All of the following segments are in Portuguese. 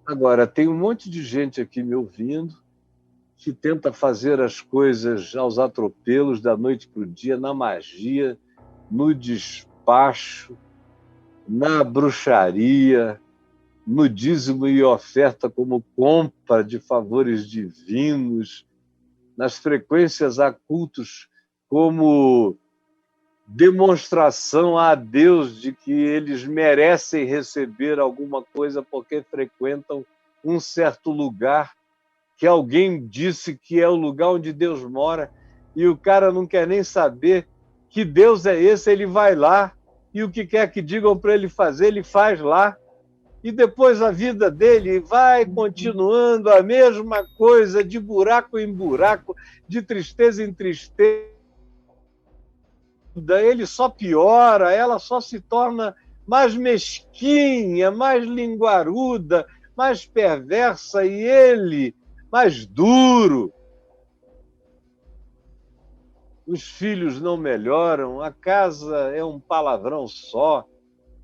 Agora, tem um monte de gente aqui me ouvindo que tenta fazer as coisas aos atropelos, da noite para o dia, na magia, no despacho, na bruxaria, no dízimo e oferta como compra de favores divinos, nas frequências a cultos como demonstração a Deus de que eles merecem receber alguma coisa porque frequentam um certo lugar que alguém disse que é o lugar onde Deus mora, e o cara não quer nem saber que Deus é esse, ele vai lá, e o que quer que digam para ele fazer, ele faz lá, e depois a vida dele vai continuando a mesma coisa, de buraco em buraco, de tristeza em tristeza, ele só piora, ela só se torna mais mesquinha, mais linguaruda, mais perversa, e ele mais duro. Os filhos não melhoram, a casa é um palavrão só,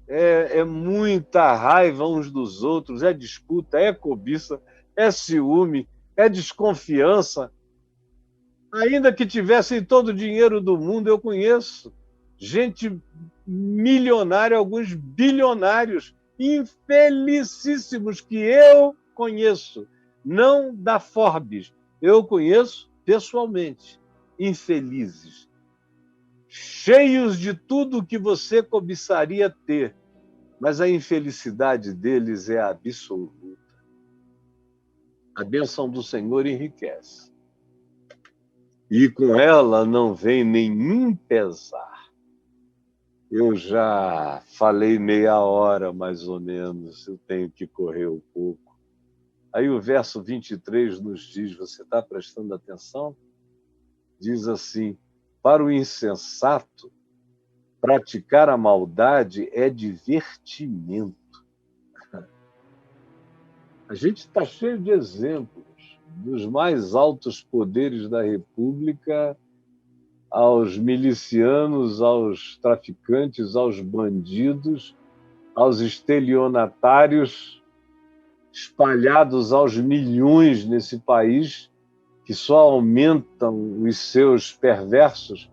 é muita raiva uns dos outros, é disputa, é cobiça, é ciúme, é desconfiança. Ainda que tivessem todo o dinheiro do mundo, eu conheço gente milionária, alguns bilionários, infelicíssimos, que eu conheço, não da Forbes, eu conheço pessoalmente, infelizes, cheios de tudo que você cobiçaria ter, mas a infelicidade deles é absoluta. A bênção do Senhor enriquece. E com ela não vem nenhum pesar. Eu já falei meia hora, mais ou menos, eu tenho que correr um pouco. Aí o verso 23 nos diz, você está prestando atenção? Diz assim, para o insensato, praticar a maldade é divertimento. A gente está cheio de exemplos dos mais altos poderes da República, aos milicianos, aos traficantes, aos bandidos, aos estelionatários espalhados aos milhões nesse país, que só aumentam os seus perversos,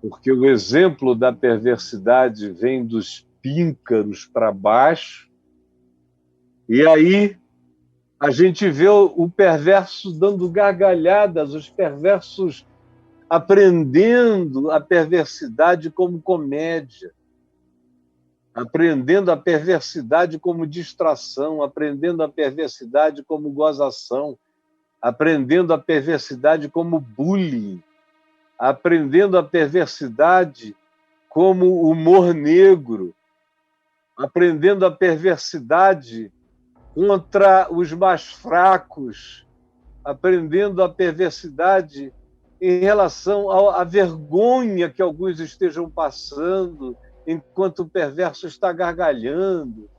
porque o exemplo da perversidade vem dos píncaros para baixo, e aí a gente vê o perverso dando gargalhadas, os perversos aprendendo a perversidade como comédia, aprendendo a perversidade como distração, aprendendo a perversidade como gozação, aprendendo a perversidade como bullying, aprendendo a perversidade como humor negro, aprendendo a perversidade contra os mais fracos, aprendendo a perversidade em relação à vergonha que alguns estejam passando enquanto o perverso está gargalhando,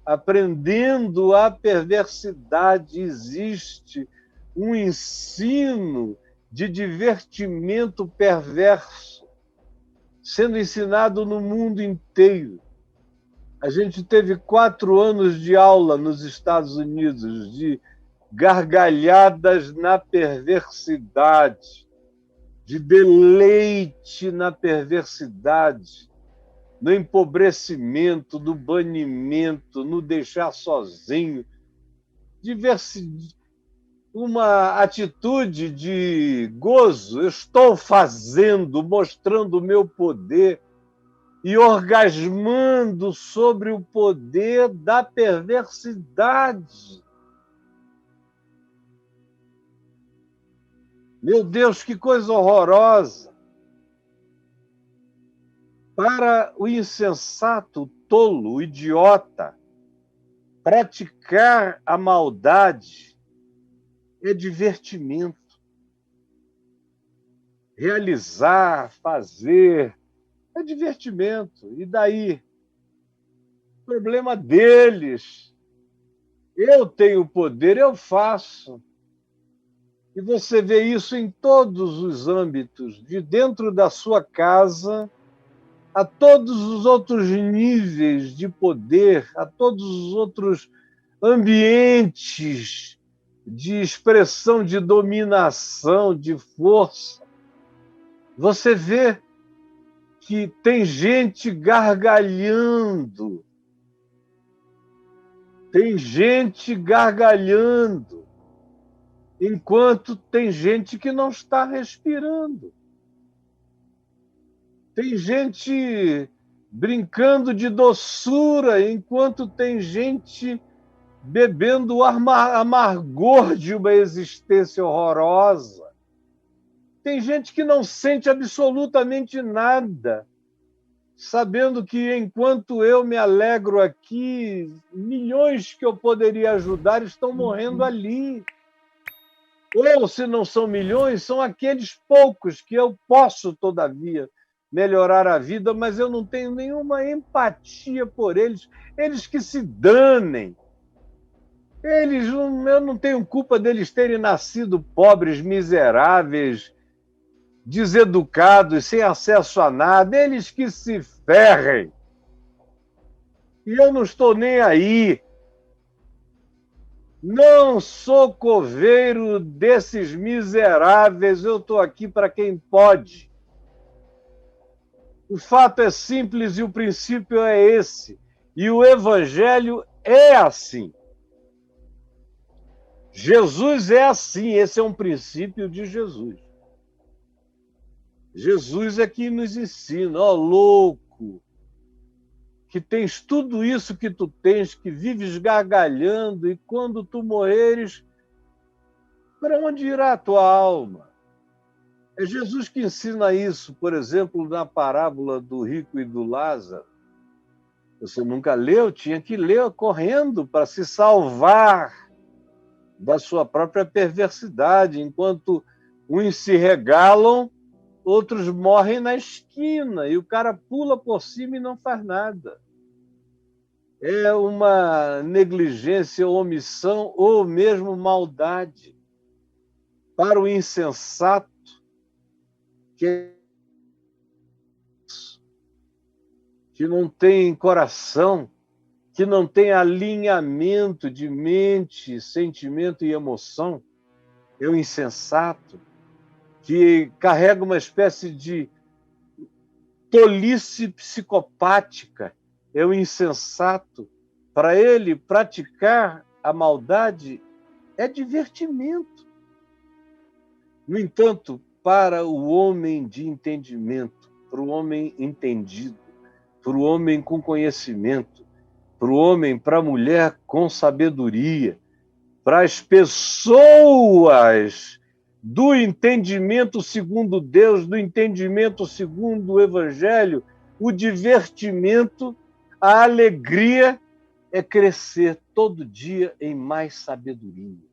aprendendo a perversidade. Existe um ensino de divertimento perverso sendo ensinado no mundo inteiro. A gente teve 4 anos de aula nos Estados Unidos de gargalhadas na perversidade, de deleite na perversidade, no empobrecimento, no banimento, no deixar sozinho, uma atitude de gozo. Eu estou fazendo, mostrando o meu poder e orgasmando sobre o poder da perversidade. Meu Deus, que coisa horrorosa! Para o insensato, o tolo, o idiota, praticar a maldade é divertimento. Realizar, fazer, é divertimento. E daí? Problema deles. Eu tenho poder, eu faço. E você vê isso em todos os âmbitos, de dentro da sua casa, a todos os outros níveis de poder, a todos os outros ambientes de expressão de dominação, de força. Você vê que tem gente gargalhando. Tem gente gargalhando, enquanto tem gente que não está respirando. Tem gente brincando de doçura, enquanto tem gente bebendo o amargor de uma existência horrorosa. Tem gente que não sente absolutamente nada, sabendo que enquanto eu me alegro aqui, milhões que eu poderia ajudar estão morrendo ali. Ou, se não são milhões, são aqueles poucos que eu posso, todavia, melhorar a vida, mas eu não tenho nenhuma empatia por eles. Eles que se danem. Eu não tenho culpa deles terem nascido pobres, miseráveis, deseducados, sem acesso a nada. Eles que se ferrem. E eu não estou nem aí. Não sou coveiro desses miseráveis, eu estou aqui para quem pode. O fato é simples e o princípio é esse. E o Evangelho é assim. Jesus é assim, esse é um princípio de Jesus. Jesus é que nos ensina, ó louco, que tens tudo isso que tu tens, que vives gargalhando, e quando tu morreres, para onde irá a tua alma? É Jesus que ensina isso, por exemplo, na parábola do rico e do Lázaro. Você nunca leu, tinha que ler correndo para se salvar da sua própria perversidade. Enquanto uns se regalam, outros morrem na esquina, e o cara pula por cima e não faz nada. É uma negligência, omissão ou mesmo maldade. Para o insensato, que não tem coração, que não tem alinhamento de mente, sentimento e emoção, é o insensato, que carrega uma espécie de tolice psicopática, é o insensato. Para ele, praticar a maldade é divertimento. No entanto, para o homem de entendimento, para o homem entendido, para o homem com conhecimento, para o homem, para a mulher com sabedoria, para as pessoas do entendimento segundo Deus, do entendimento segundo o Evangelho, o divertimento, a alegria é crescer todo dia em mais sabedoria.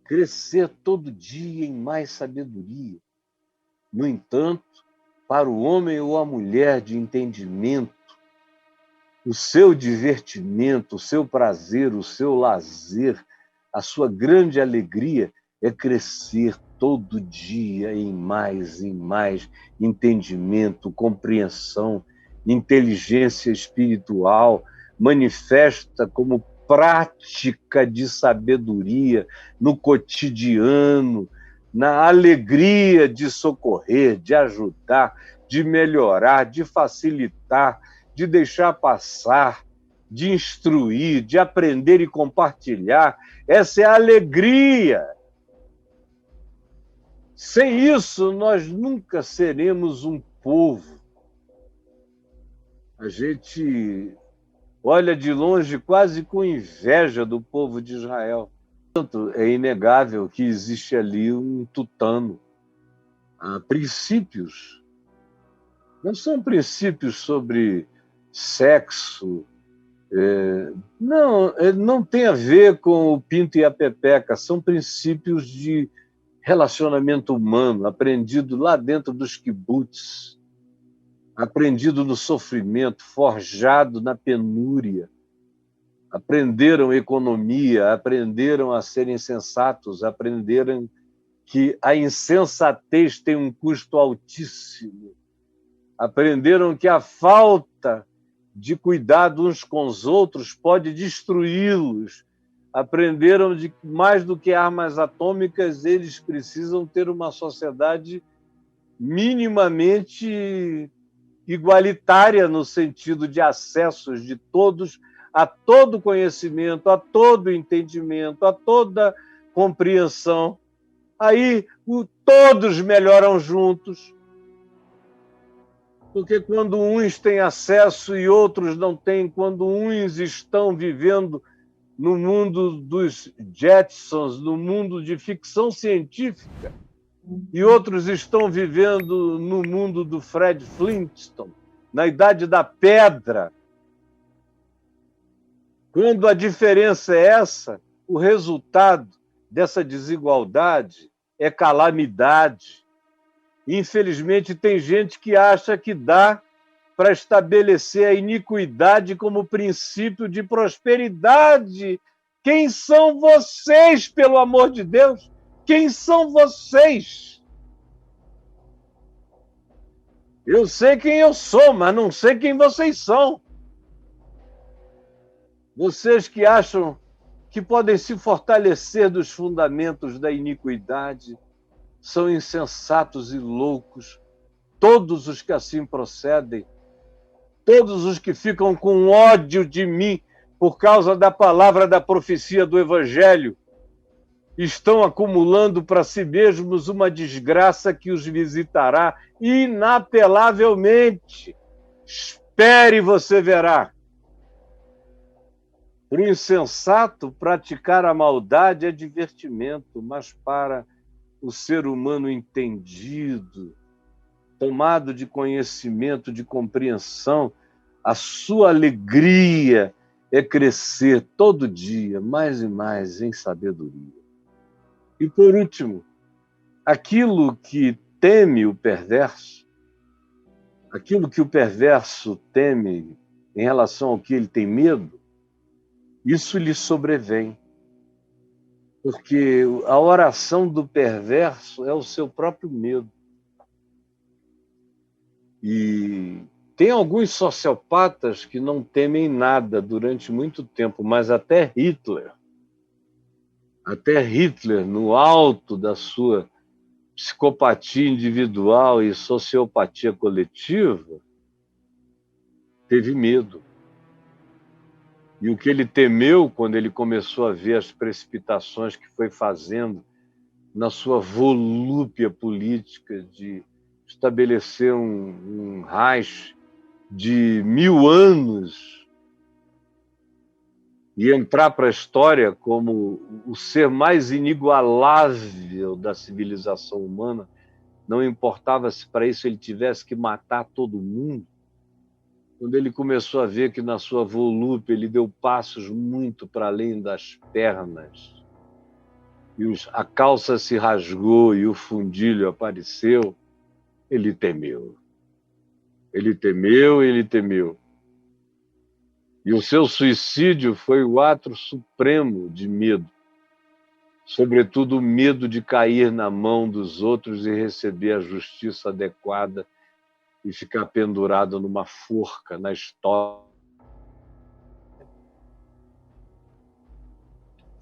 Crescer todo dia em mais sabedoria. No entanto, para o homem ou a mulher de entendimento, o seu divertimento, o seu prazer, o seu lazer, a sua grande alegria é crescer todo dia em mais entendimento, compreensão, inteligência espiritual, manifesta como prática de sabedoria no cotidiano, na alegria de socorrer, de ajudar, de melhorar, de facilitar, de deixar passar, de instruir, de aprender e compartilhar. Essa é a alegria. Sem isso, nós nunca seremos um povo. A gente olha de longe quase com inveja do povo de Israel. Portanto, é inegável que existe ali um tutano. Há princípios. Não são princípios sobre sexo. Não tem a ver com o pinto e a pepeca. São princípios de relacionamento humano, aprendido lá dentro dos kibbutz, aprendido no sofrimento, forjado na penúria. Aprenderam economia, aprenderam a serem sensatos, aprenderam que a insensatez tem um custo altíssimo. Aprenderam que a falta de cuidado uns com os outros pode destruí-los, aprenderam de que, mais do que armas atômicas, eles precisam ter uma sociedade minimamente igualitária no sentido de acessos de todos a todo conhecimento, a todo entendimento, a toda compreensão. Aí todos melhoram juntos, porque quando uns têm acesso e outros não têm, quando uns estão vivendo no mundo dos Jetsons, no mundo de ficção científica, e outros estão vivendo no mundo do Fred Flintstone, na Idade da Pedra. Quando a diferença é essa, o resultado dessa desigualdade é calamidade. Infelizmente, tem gente que acha que dá para estabelecer a iniquidade como princípio de prosperidade. Quem são vocês, pelo amor de Deus? Quem são vocês? Eu sei quem eu sou, mas não sei quem vocês são. Vocês que acham que podem se fortalecer dos fundamentos da iniquidade são insensatos e loucos. Todos os que assim procedem, todos os que ficam com ódio de mim por causa da palavra da profecia do Evangelho, estão acumulando para si mesmos uma desgraça que os visitará inapelavelmente. Espere e você verá. Para o insensato, praticar a maldade é divertimento, mas para o ser humano entendido, tomado de conhecimento, de compreensão, a sua alegria é crescer todo dia, mais e mais, em sabedoria. E, por último, aquilo que teme o perverso, aquilo que o perverso teme em relação ao que ele tem medo, isso lhe sobrevém. Porque a oração do perverso é o seu próprio medo. E tem alguns sociopatas que não temem nada durante muito tempo, mas até Hitler, no alto da sua psicopatia individual e sociopatia coletiva, teve medo. E o que ele temeu quando ele começou a ver as precipitações que foi fazendo na sua volúpia política de estabelecer um Reich de 1000 anos e entrar para a história como o ser mais inigualável da civilização humana, não importava se para isso ele tivesse que matar todo mundo. Quando ele começou a ver que na sua volúpia ele deu passos muito para além das pernas, e a calça se rasgou e o fundilho apareceu, ele temeu. Ele temeu, ele temeu. E o seu suicídio foi o ato supremo de medo. Sobretudo o medo de cair na mão dos outros e receber a justiça adequada e ficar pendurado numa forca na história.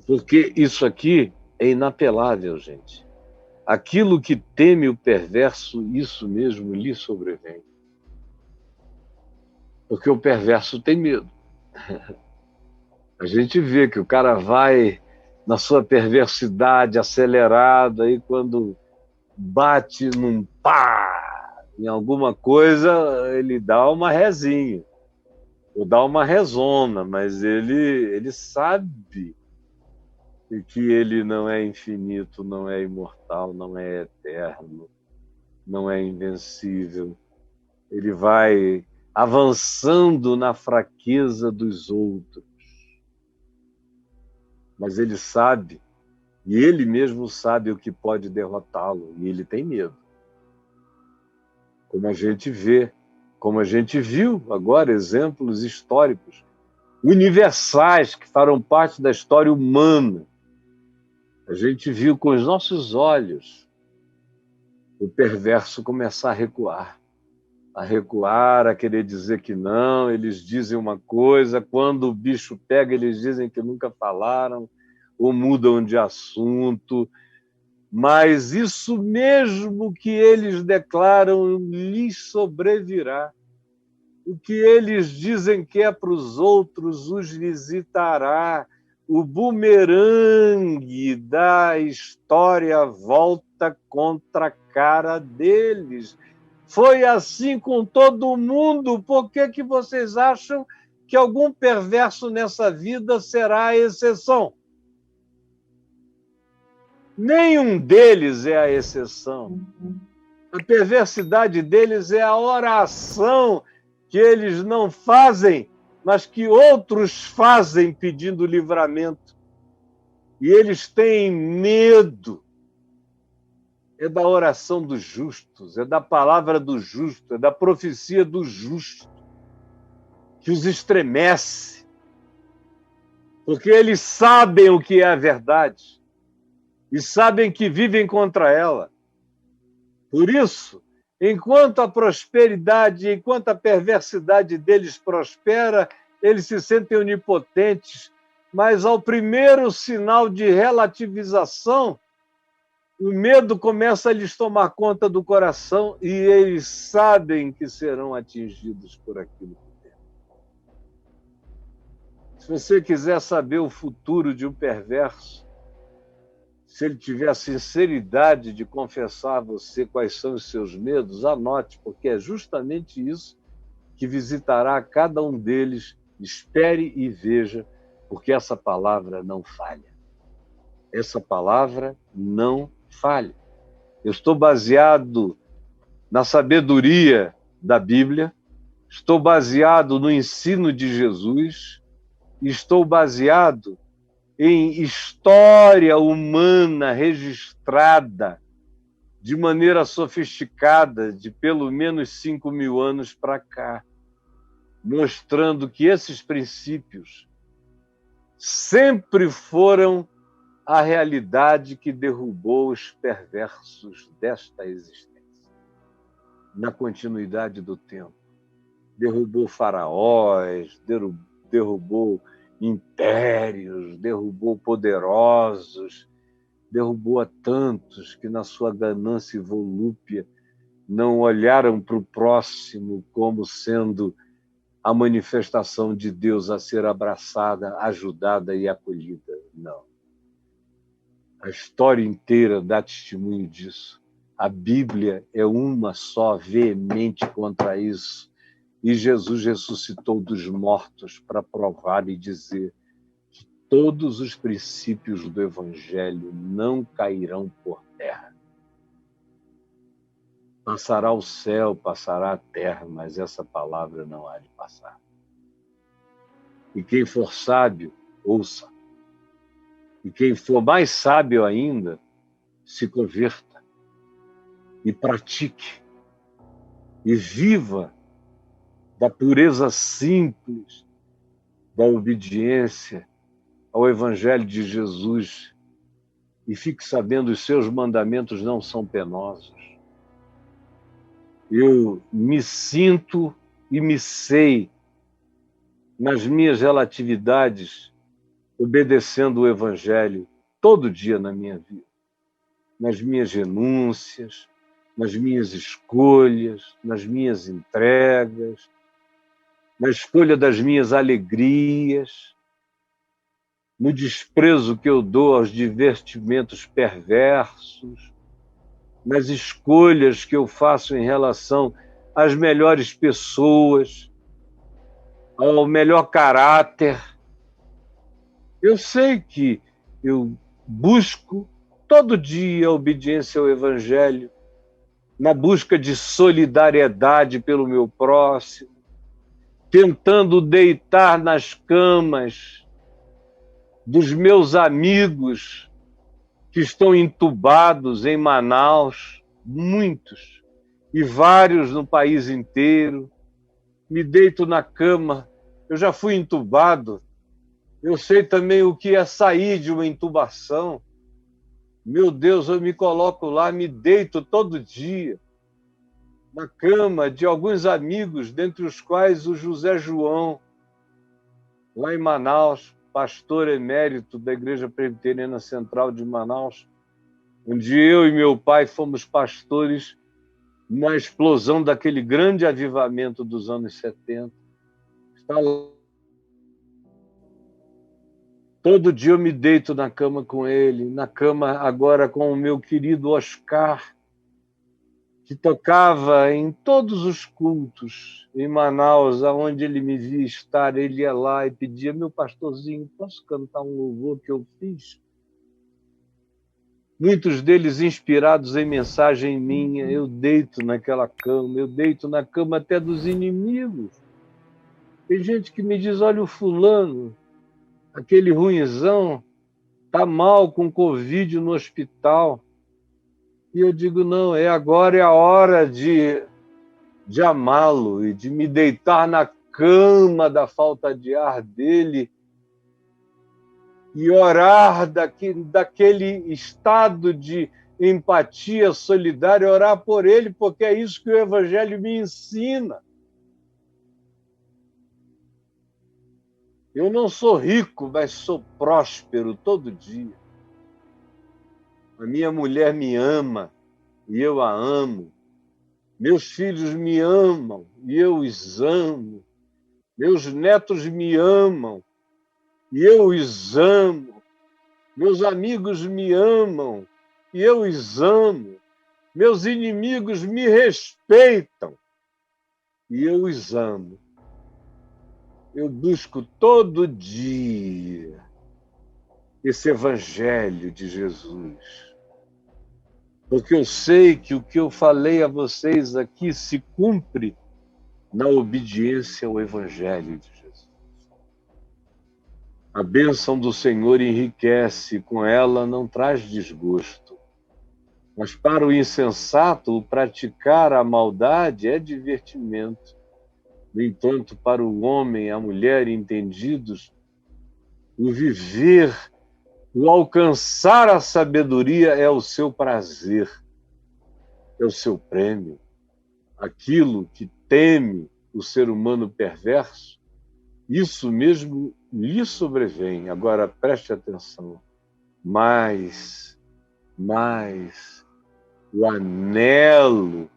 Porque isso aqui é inapelável, gente. Aquilo que teme o perverso, isso mesmo lhe sobrevém. Porque o perverso tem medo. A gente vê que o cara vai na sua perversidade acelerada e quando bate num pá em alguma coisa, ele dá uma rezinha, ou dá uma rezona, mas ele sabe que ele não é infinito, não é imortal, não é eterno, não é invencível. Ele vai avançando na fraqueza dos outros. Mas ele sabe, e ele mesmo sabe o que pode derrotá-lo, e ele tem medo. Como a gente vê, como a gente viu agora, exemplos históricos, universais, que farão parte da história humana. A gente viu com os nossos olhos o perverso começar a recuar, a querer dizer que não. Eles dizem uma coisa, quando o bicho pega, eles dizem que nunca falaram, ou mudam de assunto, mas isso mesmo que eles declaram lhes sobrevirá. O que eles dizem que é para os outros os visitará. O bumerangue da história volta contra a cara deles. Foi assim com todo mundo. Por que vocês acham que algum perverso nessa vida será a exceção? Nenhum deles é a exceção. A perversidade deles é a oração que eles não fazem, mas que outros fazem pedindo livramento. E eles têm medo. É da oração dos justos, é da palavra do justo, é da profecia do justo, que os estremece, porque eles sabem o que é a verdade e sabem que vivem contra ela. Por isso, enquanto a prosperidade, enquanto a perversidade deles prospera, eles se sentem onipotentes, mas ao primeiro sinal de relativização, o medo começa a lhes tomar conta do coração e eles sabem que serão atingidos por aquilo que tem. Se você quiser saber o futuro de um perverso, se ele tiver a sinceridade de confessar a você quais são os seus medos, anote, porque é justamente isso que visitará cada um deles. Espere e veja, porque essa palavra não falha. Essa palavra não falha. Eu estou baseado na sabedoria da Bíblia, estou baseado no ensino de Jesus, estou baseado em história humana registrada de maneira sofisticada de pelo menos 5.000 anos para cá, mostrando que esses princípios sempre foram a realidade que derrubou os perversos desta existência. Na continuidade do tempo, derrubou faraós, derrubou impérios, derrubou poderosos, derrubou a tantos que na sua ganância e volúpia não olharam para o próximo como sendo a manifestação de Deus a ser abraçada, ajudada e acolhida. Não. A história inteira dá testemunho disso. A Bíblia é uma só, veemente contra isso. E Jesus ressuscitou dos mortos para provar e dizer que todos os princípios do Evangelho não cairão por terra. Passará o céu, passará a terra, mas essa palavra não há de passar. E quem for sábio, ouça. E quem for mais sábio ainda, se converta e pratique e viva da pureza simples, da obediência ao Evangelho de Jesus e fique sabendo os seus mandamentos não são penosos. Eu me sinto e me sei nas minhas relatividades obedecendo o Evangelho todo dia na minha vida, nas minhas renúncias, nas minhas escolhas, nas minhas entregas, na escolha das minhas alegrias, no desprezo que eu dou aos divertimentos perversos, nas escolhas que eu faço em relação às melhores pessoas, ao melhor caráter. Eu sei que eu busco todo dia a obediência ao Evangelho, na busca de solidariedade pelo meu próximo, tentando deitar nas camas dos meus amigos que estão entubados em Manaus, muitos, e vários no país inteiro. Me deito na cama, eu já fui entubado, eu sei também o que é sair de uma intubação. Meu Deus, eu me coloco lá, me deito todo dia na cama de alguns amigos, dentre os quais o José João, lá em Manaus, pastor emérito da Igreja Presbiteriana Central de Manaus, onde eu e meu pai fomos pastores na explosão daquele grande avivamento dos anos 70. Está lá. Todo dia eu me deito na cama com ele, na cama agora com o meu querido Oscar, que tocava em todos os cultos em Manaus, aonde ele me via estar, ele ia lá e pedia: meu pastorzinho, posso cantar um louvor que eu fiz? Muitos deles inspirados em mensagem minha. Eu deito naquela cama, eu deito na cama até dos inimigos. Tem gente que me diz: olha o fulano, aquele ruinzão, está mal com Covid no hospital. E eu digo: não, agora é a hora de amá-lo e de me deitar na cama da falta de ar dele e orar daquele estado de empatia solidária, orar por ele, porque é isso que o Evangelho me ensina. Eu não sou rico, mas sou próspero todo dia. A minha mulher me ama e eu a amo. Meus filhos me amam e eu os amo. Meus netos me amam e eu os amo. Meus amigos me amam e eu os amo. Meus inimigos me respeitam e eu os amo. Eu busco todo dia esse Evangelho de Jesus, porque eu sei que o que eu falei a vocês aqui se cumpre na obediência ao Evangelho de Jesus. A bênção do Senhor enriquece, com ela não traz desgosto. Mas para o insensato, o praticar a maldade é divertimento. No entanto, para o homem e a mulher entendidos, o viver, o alcançar a sabedoria é o seu prazer, é o seu prêmio. Aquilo que teme o ser humano perverso, isso mesmo lhe sobrevém. Agora, preste atenção. Mas o anelo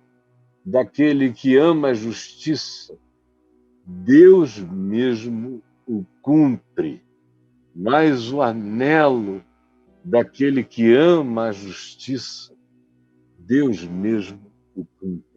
daquele que ama a justiça, Deus mesmo o cumpre. Mas o anelo daquele que ama a justiça, Deus mesmo o cumpre.